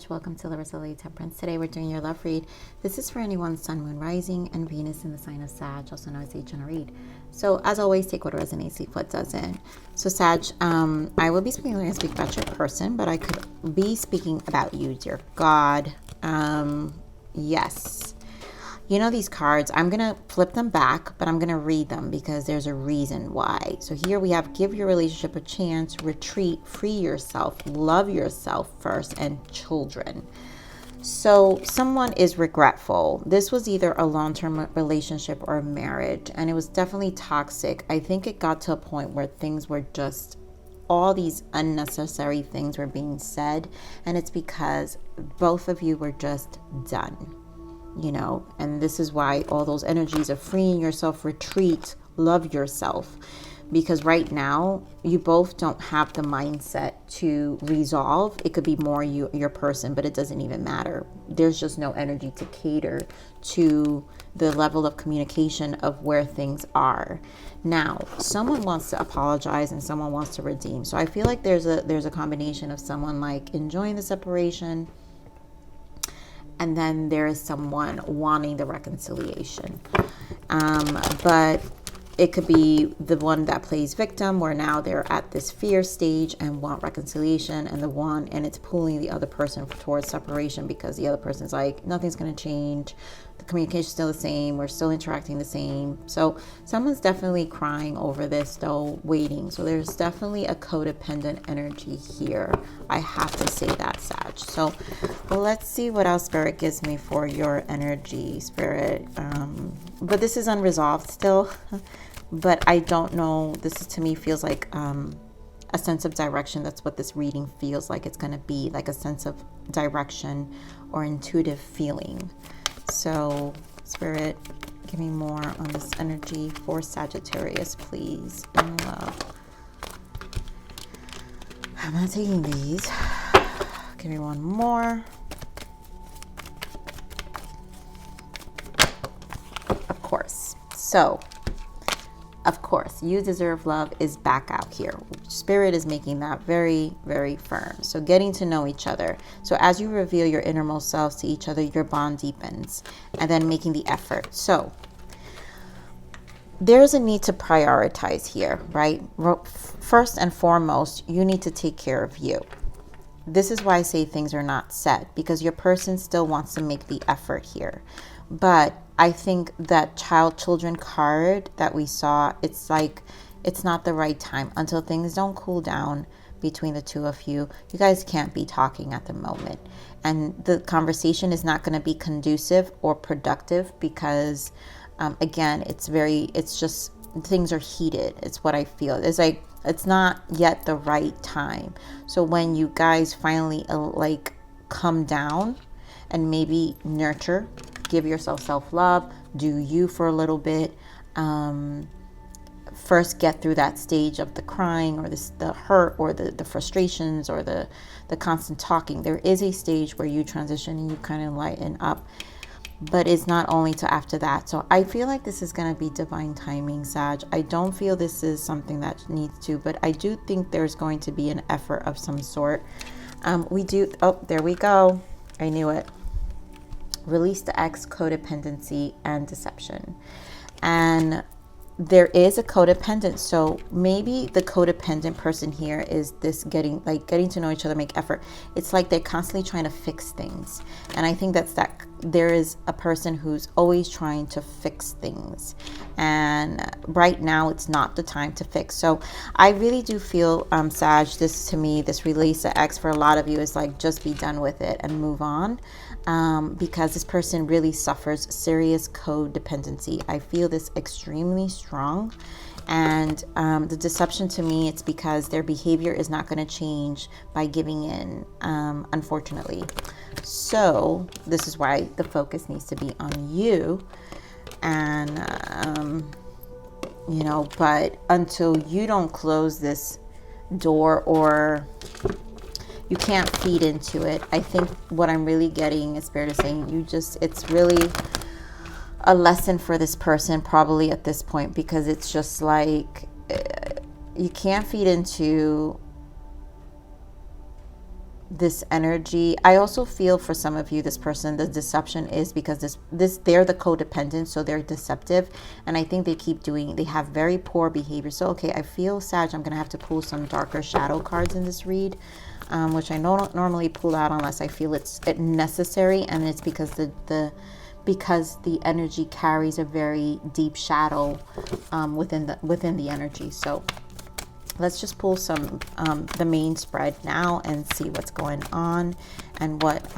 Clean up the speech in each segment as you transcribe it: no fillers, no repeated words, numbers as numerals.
welcome to Larisa Lili Temperance. Today we're doing your love read. This is for anyone Sun, Moon, Rising, and Venus in the sign of Sag, also known as a general read. So as always, take what resonates, leave what doesn't. So Sag, I will be speak about your person, but I could be speaking about you, dear God. Yes. You know these cards, I'm going to flip them back, but I'm going to read them because there's a reason why. So here we have give your relationship a chance, retreat, free yourself, love yourself first, and children. So someone is regretful. This was either a long-term relationship or a marriage, and it was definitely toxic. I think it got to a point where things were just, all these unnecessary things were being said, and it's because both of you were just done. You know, and this is why all those energies of freeing yourself, retreat, love yourself, because right now you both don't have the mindset to resolve. It could be more your person, but it doesn't even matter. There's just no energy to cater to the level of communication of where things are. Now, someone wants to apologize and someone wants to redeem. So I feel like there's a combination of someone like enjoying the separation, and then there is someone wanting the reconciliation. But it could be the one that plays victim, where now they're at this fear stage and want reconciliation, and it's pulling the other person towards separation because the other person's like, nothing's going to change. The communication's still the same. We're still interacting the same. So someone's definitely crying over this, though, waiting. So there's definitely a codependent energy here. I have to say that, Sag. So let's see what else Spirit gives me for your energy, Spirit. But this is unresolved still. But I don't know. This is, to me, feels like a sense of direction. That's what this reading feels like it's going to be, like a sense of direction or intuitive feeling. So, Spirit, give me more on this energy for Sagittarius, please, in love. I'm not taking these. Give me one more. Of course. So, of course, you deserve love is back out here. Spirit is making that very, very firm. So getting to know each other. So as you reveal your innermost selves to each other, your bond deepens. And then making the effort. So there's a need to prioritize here, right? First and foremost, you need to take care of you. This is why I say things are not set, because your person still wants to make the effort here. But I think that children card that we saw, it's like, it's not the right time until things don't cool down between the two of you. You guys can't be talking at the moment. And the conversation is not going to be conducive or productive because, again, it's just, things are heated. It's what I feel. It's like, it's not yet the right time. So when you guys finally come down and maybe nurture, give yourself self-love, do you for a little bit, first get through that stage of the crying or the hurt or the frustrations or the constant talking. There is a stage where you transition and you kind of lighten up, but it's not only to after that. So I feel like this is going to be divine timing, Sag. I don't feel this is something that needs to, but I do think there's going to be an effort of some sort. Oh, there we go. I knew it. Release the ex, codependency, and deception. And there is a codependent. So maybe the codependent person here is this getting to know each other, make effort. It's like they're constantly trying to fix things. And I think that there is a person who's always trying to fix things. And right now it's not the time to fix. So I really do feel, Sag, this to me, this release the ex for a lot of you is like, just be done with it and move on. Because this person really suffers serious codependency. I feel this extremely strong. And the deception to me, it's because their behavior is not going to change by giving in, unfortunately. So this is why the focus needs to be on you. And, but until you don't close this door, or you can't feed into it. I think what I'm really getting is Spirit is saying it's really a lesson for this person probably at this point, because it's just like you can't feed into this energy. I also feel for some of you, this person, the deception is because they're the codependent, so they're deceptive, and I think they have very poor behavior. So okay, I feel, Sag, I'm gonna have to pull some darker shadow cards in this read, which I don't normally pull out unless I feel it's necessary, and it's because the energy carries a very deep shadow within the energy. So let's just pull some the main spread now and see what's going on and what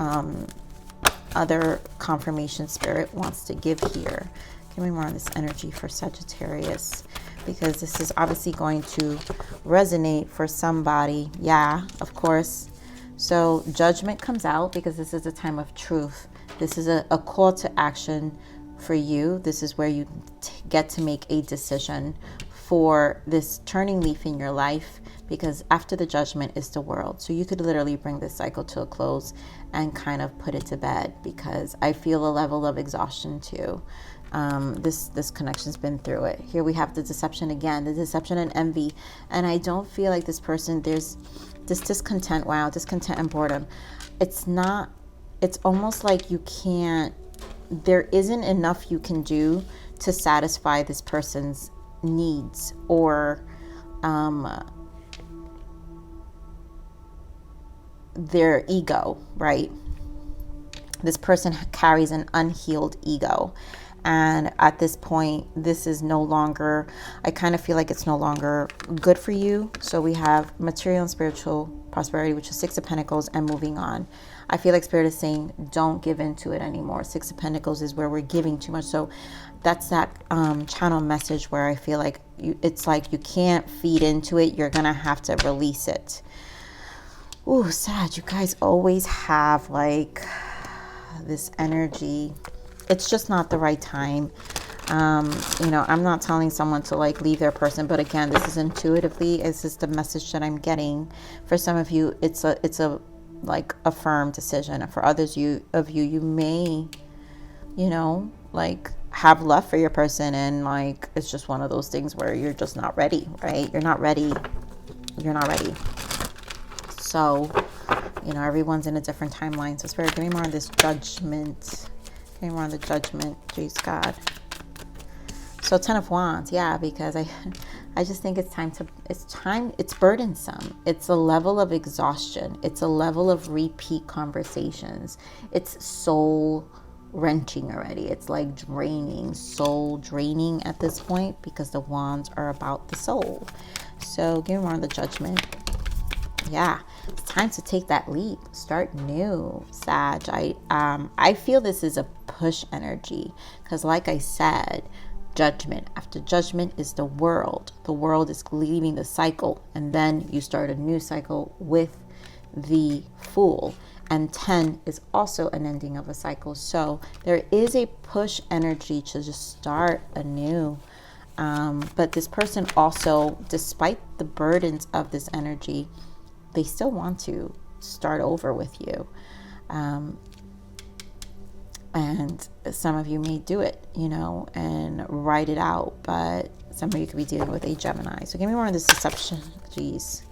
other confirmation spirit wants to give here. Give me more on this energy for Sagittarius, because this is obviously going to resonate for somebody. Yeah, of course. So judgment comes out because this is a time of truth. This is a call to action for you. This is where you get to make a decision for this turning leaf in your life, because after the judgment is the world. So you could literally bring this cycle to a close and kind of put it to bed, because I feel a level of exhaustion too. This connection's been through it. Here we have the deception again, the deception and envy. And I don't feel like this person, there's this discontent. Wow, discontent and boredom. It's almost like there isn't enough you can do to satisfy this person's needs, or their ego, right? This person carries an unhealed ego, and at this point, this is no longer, I kind of feel like it's no longer good for you. So we have material and spiritual prosperity, which is Six of Pentacles, and moving on. I feel like Spirit is saying, don't give into it anymore. Six of Pentacles is where we're giving too much. So that's that channel message where I feel like it's like you can't feed into it. You're going to have to release it. Ooh, Sag, you guys always have like this energy. It's just not the right time. I'm not telling someone to like leave their person, but again, this is intuitively, this is the message that I'm getting. For some of you, it's a like a firm decision, and for others you may, like have love for your person, and like it's just one of those things where you're just not ready, right? You're not ready. So, everyone's in a different timeline. So Spirit, give me more on this judgment. Give me more on the judgment. Jeez, God. So 10 of Wands, yeah, because I just think it's burdensome. It's a level of exhaustion. It's a level of repeat conversations. It's soul wrenching already. It's like draining, soul draining at this point, because the Wands are about the soul. So give me more on the judgment. Yeah, it's time to take that leap, start new, Sag. I feel this is a push energy, because like I said, judgment after judgment is the world. The world is leaving the cycle, and then you start a new cycle with the Fool. And 10 is also an ending of a cycle. So there is a push energy to just start anew. But this person also, despite the burdens of this energy, they still want to start over with you. And some of you may do it, and write it out. But some of you could be dealing with a Gemini. So give me more of this deception. Jeez.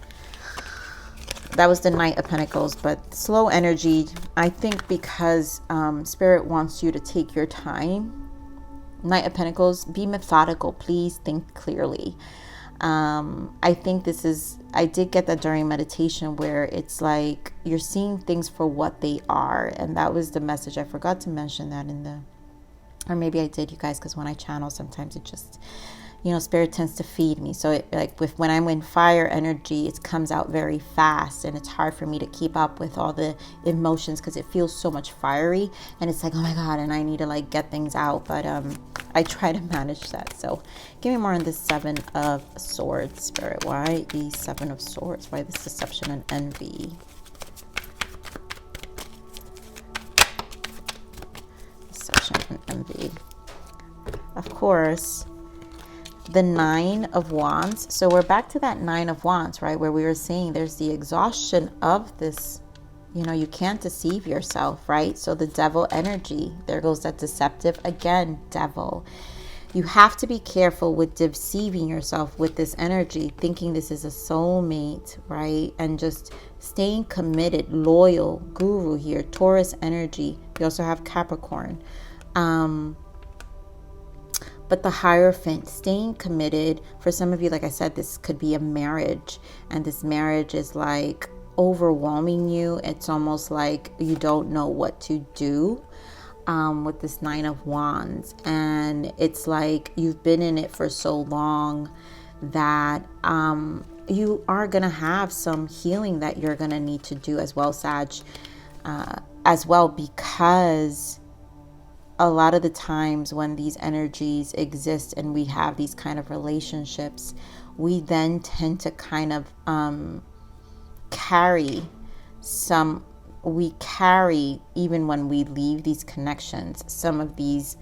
That was the Knight of Pentacles, but slow energy. I think because Spirit wants you to take your time. Knight of Pentacles, be methodical. Please think clearly. I think I did get that during meditation, where it's like you're seeing things for what they are. And that was the message. I forgot to mention that or maybe I did, you guys, because when I channel, sometimes it just, Spirit tends to feed me. So when I'm in fire energy, it comes out very fast, and it's hard for me to keep up with all the emotions, because it feels so much fiery, and it's like, oh my God, and I need to like get things out. But I try to manage that. So give me more on this Seven of Swords, Spirit. Why the Seven of Swords? Why this deception and envy? Deception and envy. Of course, the Nine of Wands. So we're back to that Nine of Wands, right? Where we were saying there's the exhaustion of this, you can't deceive yourself, right? So the Devil energy, there goes that deceptive again, Devil. You have to be careful with deceiving yourself with this energy, thinking this is a soulmate, right? And just staying committed, loyal, guru here, Taurus energy. We also have Capricorn. But the Hierophant, staying committed. For some of you, like I said, this could be a marriage. And this marriage is like overwhelming you. It's almost like you don't know what to do with this Nine of Wands. And it's like you've been in it for so long that you are going to have some healing that you're going to need to do as well, Sag, as well, because a lot of the times when these energies exist and we have these kind of relationships, we then tend to kind of carry, even when we leave these connections, some of these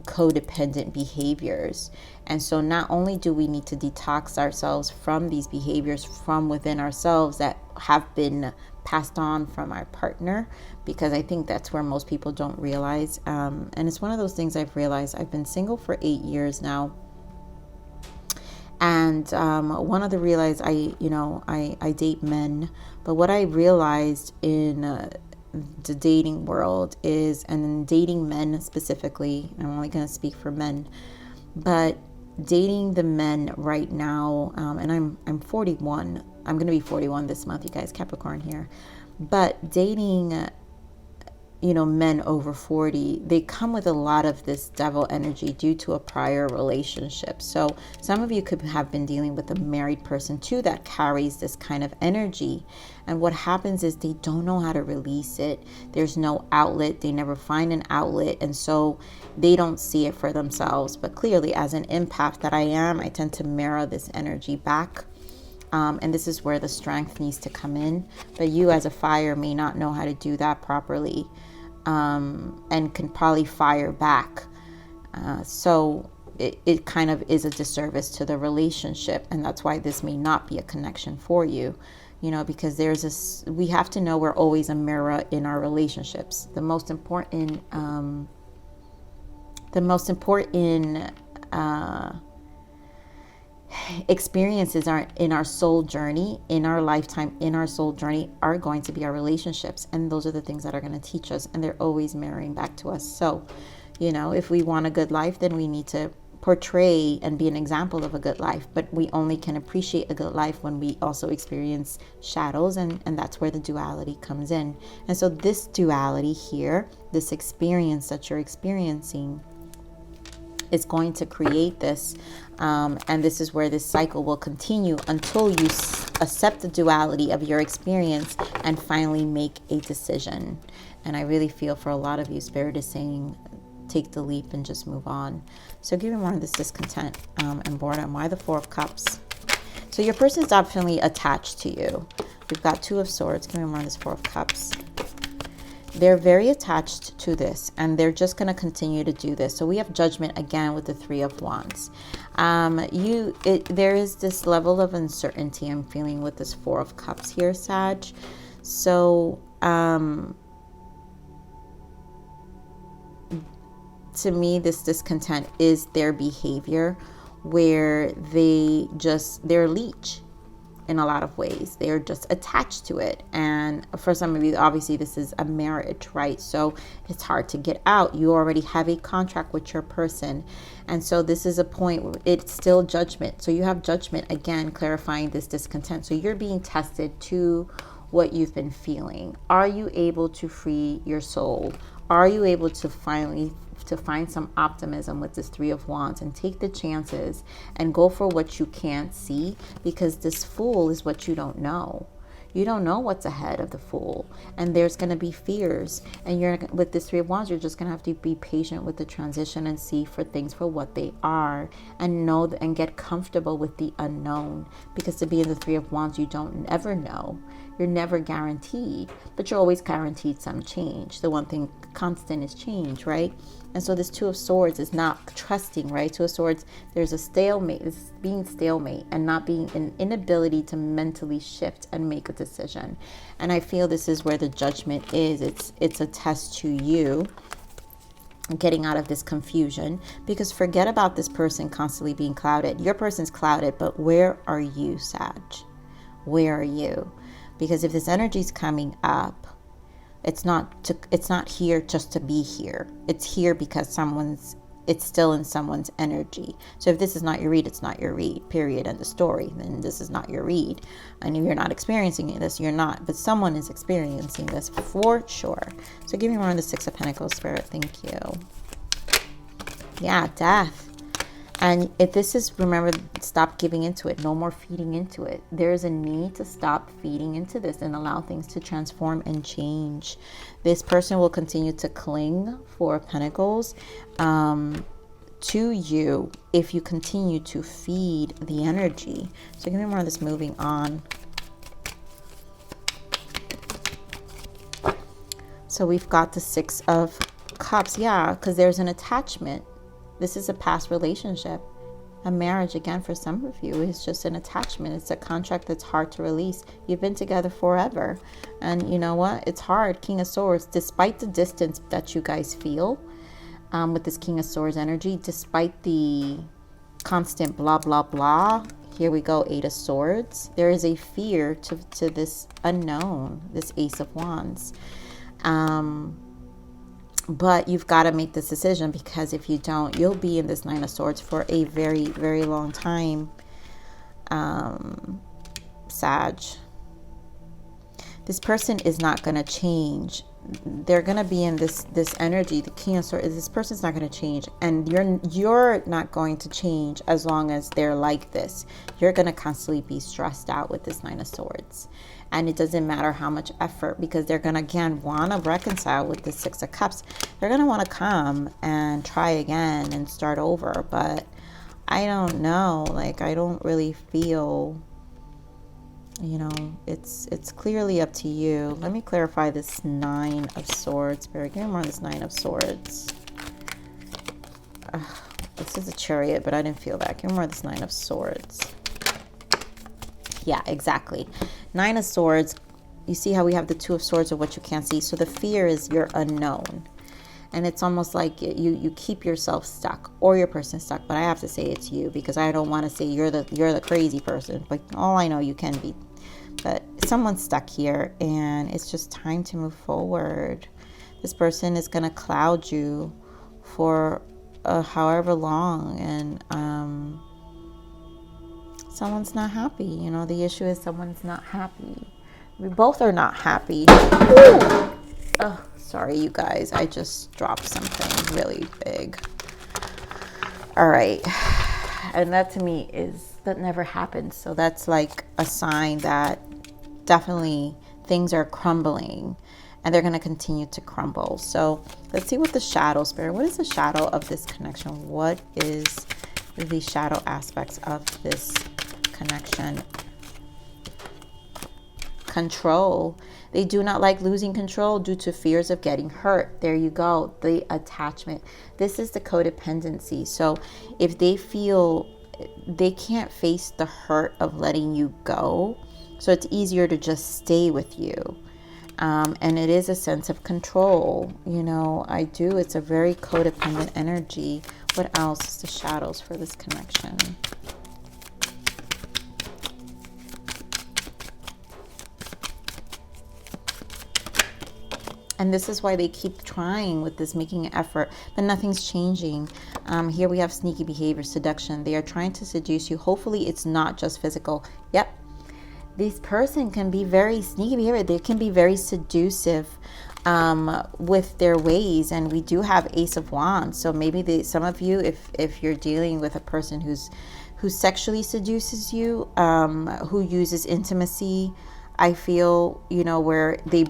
codependent behaviors. And so not only do we need to detox ourselves from these behaviors from within ourselves that have been passed on from our partner, because I think that's where most people don't realize. And it's one of those things I've realized. I've been single for 8 years now. And one of the realize I date men, but what I realized in the dating world is, and in dating men specifically, I'm only going to speak for men, but dating the men right now, and I'm 41. I'm going to be 41 this month, you guys, Capricorn here. But dating, men over 40, they come with a lot of this devil energy due to a prior relationship. So some of you could have been dealing with a married person too that carries this kind of energy. And what happens is they don't know how to release it. There's no outlet. They never find an outlet. And so they don't see it for themselves. But clearly, as an empath that I am, I tend to mirror this energy back. And this is where the strength needs to come in. But you as a fire may not know how to do that properly, and can probably fire back. So it kind of is a disservice to the relationship. And that's why this may not be a connection for you, because we have to know we're always a mirror in our relationships. The most important experiences are in our soul journey, in our lifetime, in our soul journey, are going to be our relationships. And those are the things that are going to teach us, and they're always mirroring back to us. So, if we want a good life, then we need to portray and be an example of a good life. But we only can appreciate a good life when we also experience shadows, and that's where the duality comes in. And so this duality here, this experience that you're experiencing, is going to create this, and this is where this cycle will continue until you accept the duality of your experience and finally make a decision. And I really feel for a lot of you, Spirit is saying, take the leap and just move on. So give me more of this discontent and boredom. Why the Four of Cups? So your person is definitely attached to you. We've got Two of Swords. Give me more of this Four of Cups. They're very attached to this, and they're just going to continue to do this. So we have Judgment again with the Three of Wands. There is this level of uncertainty I'm feeling with this Four of Cups here, Sag. So to me, this discontent is their behavior, where they're a leech. In a lot of ways, they're just attached to it. And for some of you, obviously this is a marriage, right? So it's hard to get out. You already have a contract with your person, and so this is a point where it's still Judgment. So you have Judgment again, clarifying this discontent. So you're being tested to what you've been feeling. Are you able to free your soul? Are you able to finally find some optimism with this Three of Wands and take the chances and go for what you can't see? Because this Fool is what you don't know. You don't know what's ahead of the Fool, and there's going to be fears. And you're with this Three of Wands, you're just going to have to be patient with the transition and see for things for what they are, and know and get comfortable with the unknown. Because to be in the Three of Wands, you don't ever know. You're never guaranteed, but you're always guaranteed some change. The one thing constant is change, right? And so this Two of Swords is not trusting, right? Two of Swords, there's a stalemate. It's being stalemate and not being an inability to mentally shift and make a decision. And I feel this is where the Judgment is. It's a test to you. getting out of this confusion, because forget about this person constantly being clouded. Your person's clouded, but where are you, Sag? Where are you? Because if this energy is coming up, it's not here just to be here. It's here because it's still in someone's energy. So if this is not your read, it's not your read, period, end of story. Then this is not your read. And if you're not experiencing this, you're not. But someone is experiencing this for sure. So give me more on the Six of Pentacles, Spirit. Thank you. Yeah, death. And if this is, remember, stop giving into it. No more feeding into it. There is a need to stop feeding into this and allow things to transform and change. This person will continue to cling, Four of Pentacles, to you if you continue to feed the energy. So give me more of this moving on. So we've got the Six of Cups. Yeah, because there's an attachment. This is a past relationship. A marriage, again, for some of you, is just an attachment. It's a contract that's hard to release. You've been together forever. And you know what? It's hard. King of Swords, despite the distance that you guys feel with this King of Swords energy, despite the constant blah, blah, blah. Here we go, Eight of Swords. There is a fear to this unknown, this Ace of Wands. But you've got to make this decision, because if you don't, you'll be in this Nine of Swords for a very, very long time, Sag. This person is not going to change. They're going to be in this energy, the King of Swords. This person's not going to change, and you're not going to change as long as they're like this. You're going to constantly be stressed out with this Nine of Swords. And it doesn't matter how much effort, because they're going to, again, want to reconcile with the Six of Cups. They're going to want to come and try again and start over. But I don't know. Like, I don't really feel, you know, it's clearly up to you. Let me clarify this Nine of Swords. Spirit, give me more on this Nine of Swords. This is a Chariot, but I didn't feel that. Give me more of this Nine of Swords. Yeah, exactly. Nine of Swords. You see how we have the Two of Swords of what you can't see. So the fear is your unknown. And it's almost like you keep yourself stuck, or your person stuck. But I have to say it's you, because I don't want to say you're the crazy person. But all I know, you can be. But someone's stuck here, and it's just time to move forward. This person is going to cloud you for however long, and someone's not happy. You know, the issue is someone's not happy. We both are not happy. Oh, sorry, you guys. I just dropped something really big. All right. And that to me that never happens. So that's like a sign that definitely things are crumbling, and they're going to continue to crumble. So let's see what the shadow, Spirit. What is the shadow of this connection? What is the shadow aspects of this connection? Control. They do not like losing control due to fears of getting hurt. There you go. The attachment. This is the codependency. So if they feel they can't face the hurt of letting you go, so it's easier to just stay with you. And it is a sense of control. You know, it's a very codependent energy. What else is the shadows for this connection? And this is why they keep trying with this, making an effort, but nothing's changing. Here we have sneaky behavior, seduction. They are trying to seduce you. Hopefully it's not just physical. Yep. This person can be very sneaky behavior. They can be very seductive with their ways. And we do have Ace of Wands. So maybe some of you, if you're dealing with a person who sexually seduces you, who uses intimacy, I feel, you know, where they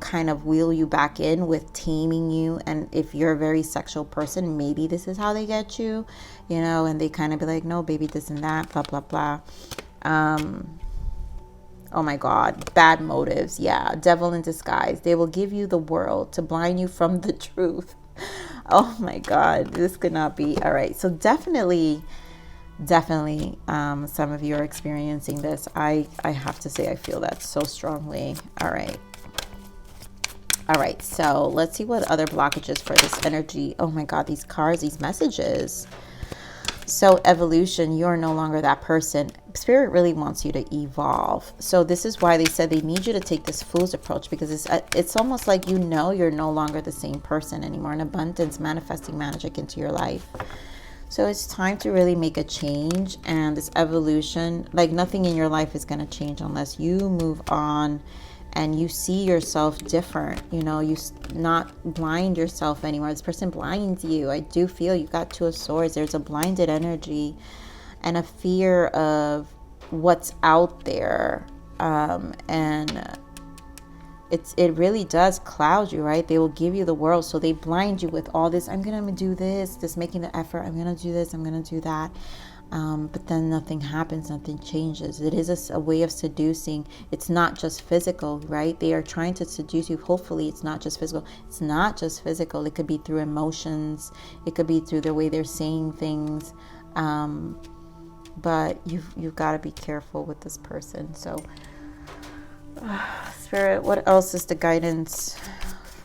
kind of wheel you back in with taming you. And if you're a very sexual person, maybe this is how they get you, you know, and they kind of be like, no, baby, this and that, blah, blah, blah. Oh my God, bad motives. Yeah, devil in disguise. They will give you the world to blind you from the truth. Oh my God, this could not be. All right, so definitely some of you are experiencing this. I have to say I feel that so strongly. All right, All right, so let's see what other blockages for this energy. Oh my God, these cards, these messages. So evolution, you're no longer that person. Spirit really wants you to evolve. So this is why they said they need you to take this fool's approach, because it's almost like, you know, you're no longer the same person anymore. In abundance, manifesting magic into your life. So it's time to really make a change. And this evolution, like nothing in your life is going to change unless you move on and you see yourself different. You know, you not blind yourself anymore. This person blinds you. I do feel you got Two of Swords. There's a blinded energy and a fear of what's out there. And it really does cloud you, right? They will give you the world. So they blind you with all this. I'm going to do this making the effort. I'm going to do this. I'm going to do that. But then nothing happens, nothing changes. It is a way of seducing. It's not just physical, right? They are trying to seduce you. Hopefully it's not just physical. It's not just physical. It could be through emotions. It could be through the way they're saying things. But you've got to be careful with this person. So Spirit, what else is the guidance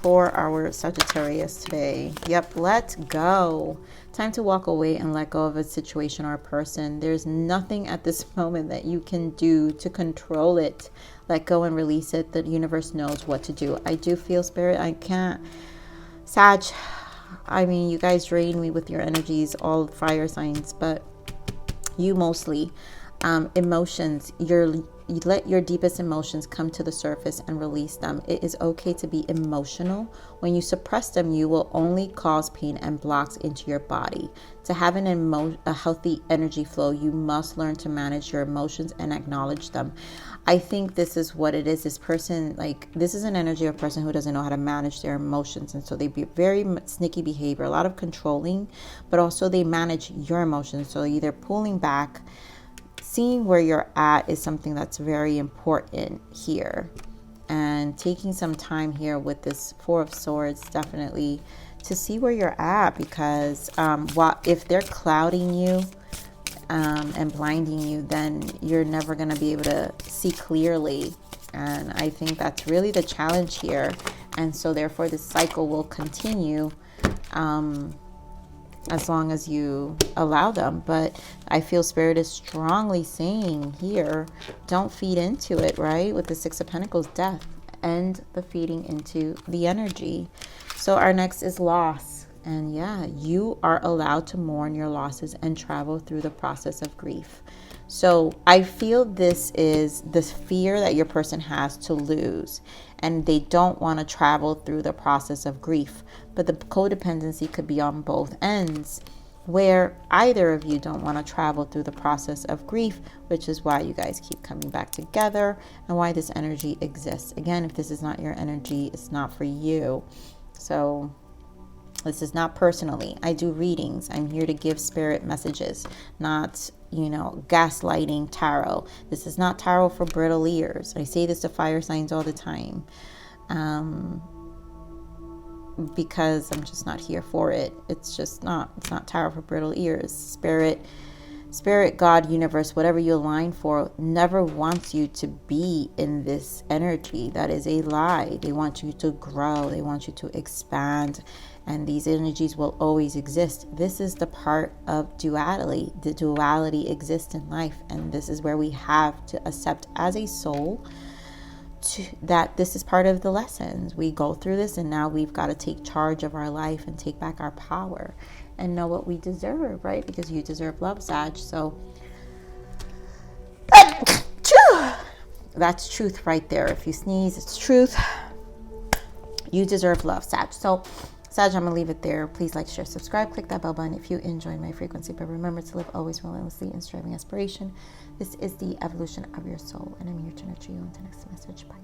for our Sagittarius today? Yep, let go. Time to walk away and let go of a situation or a person. There's nothing at this moment that you can do to control it. Let go and release it. The universe knows what to do. I do feel, Spirit, I can't. Sag, I mean, you guys drain me with your energies, all fire signs, but you mostly. Emotions, you let your deepest emotions come to the surface and release them. It is okay to be emotional. When you suppress them, you will only cause pain and blocks into your body. To have a healthy energy flow, you must learn to manage your emotions and acknowledge them. I think this is what it is. This person, like, this is an energy of a person who doesn't know how to manage their emotions. And so they be very sneaky behavior, a lot of controlling, but also they manage your emotions. So either pulling back, seeing where you're at is something that's very important here. And taking some time here with this Four of Swords, definitely to see where you're at, because if they're clouding you and blinding you, then you're never going to be able to see clearly. And I think that's really the challenge here. And so therefore this cycle will continue as long as you allow them. But I feel Spirit is strongly saying here, don't feed into it, right? With the Six of Pentacles, death. End the feeding into the energy. So our next is loss. And yeah, you are allowed to mourn your losses and travel through the process of grief. So I feel this is the fear that your person has to lose, and they don't want to travel through the process of grief. But the codependency could be on both ends, where either of you don't want to travel through the process of grief, which is why you guys keep coming back together and why this energy exists. Again, if this is not your energy, it's not for you. So this is not personally. I do readings. I'm here to give Spirit messages, not, gaslighting tarot. This is not tarot for brittle ears. I say this to fire signs all the time. Because I'm just not here for it. It's not tarot for brittle ears. Spirit, God, universe, whatever you align for, never wants you to be in this energy. That is a lie. They want you to grow. They want you to expand. And these energies will always exist. This is the part of duality. The duality exists in life. And this is where we have to accept as a soul that this is part of the lessons. We go through this, and now we've got to take charge of our life and take back our power and know what we deserve, right? Because you deserve love, Sag. So that's truth right there. If you sneeze, it's truth. You deserve love, Sag. So Sag, I'm going to leave it there. Please like, share, subscribe, click that bell button if you enjoy my frequency. But remember to live always relentlessly in striving aspiration. This is the evolution of your soul, and I'm here to nurture you. Until next message. Bye.